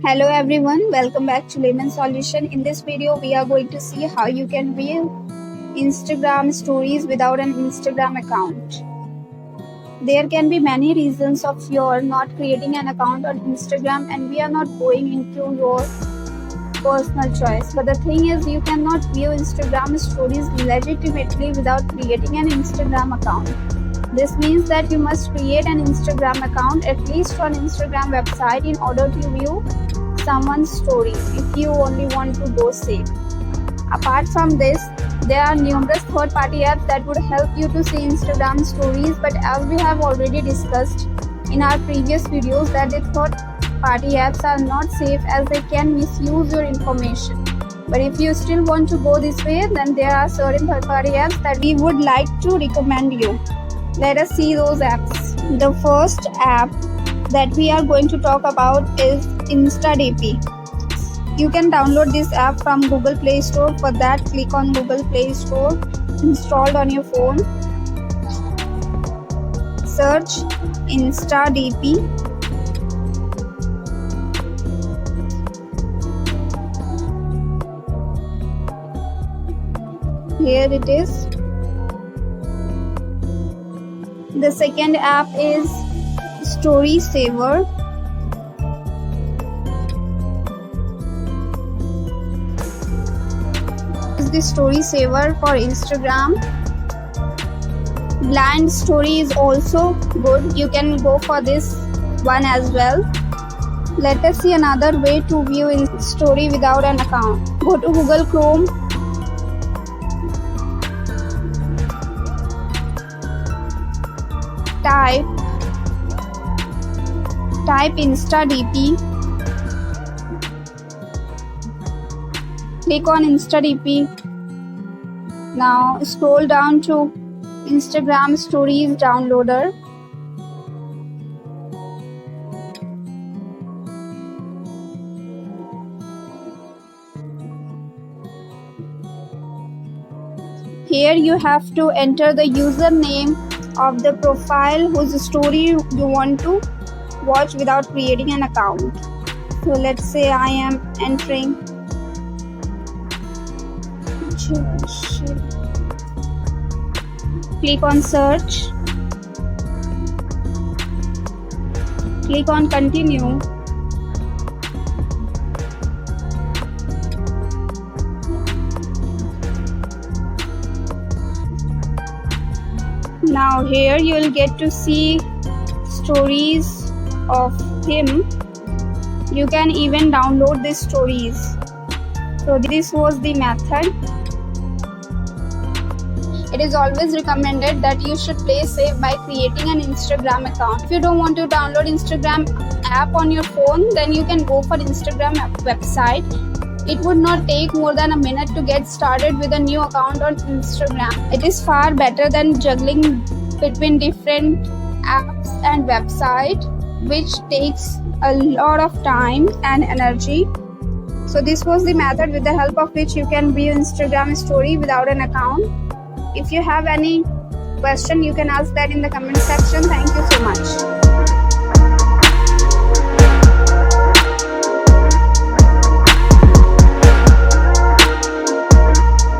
Hello everyone, welcome back to Layman Solution. In this video, we are going to see how you can view Instagram stories without an Instagram account. There can be many reasons of your not creating an account on Instagram, and we are not going into your personal choice. But the thing is, you cannot view Instagram stories legitimately without creating an Instagram account. This means that you must create an Instagram account, at least on Instagram website, in order to view someone's story if you only want to go safe. Apart from this, there are numerous third-party apps that would help you to see Instagram stories, but as we have already discussed in our previous videos that the third-party apps are not safe as they can misuse your information. But if you still want to go this way, then there are certain third-party apps that we would like to recommend you. Let us see those apps. The first app that we are going to talk about is InstaDP. You can download this app from Google Play Store. For that, click on Google Play Store, installed on your phone. Search InstaDP. Here it is. The second app is Story Saver. This is the Story Saver for Instagram. Blind Story is also good. You can go for this one as well. Let us see another way to view a story without an account. Go to Google Chrome. Type InstaDP. Click on InstaDP. Now scroll down to Instagram Stories Downloader. Here you have to enter the username of the profile whose story you want to watch without creating an account. So let's say I am entering click on search, click on continue. Now here you will get to see stories of him. You can even download these stories. So this was the method. It is always recommended that you should play safe by creating an Instagram account. If you don't want to download Instagram app on your phone, then you can go for Instagram website. It would not take more than a minute to get started with a new account on Instagram. It is far better than juggling between different apps and website, which takes a lot of time and energy. So this was the method with the help of which you can view Instagram story without an account. If you have any question, you can ask that in the comment section. Thank you so much.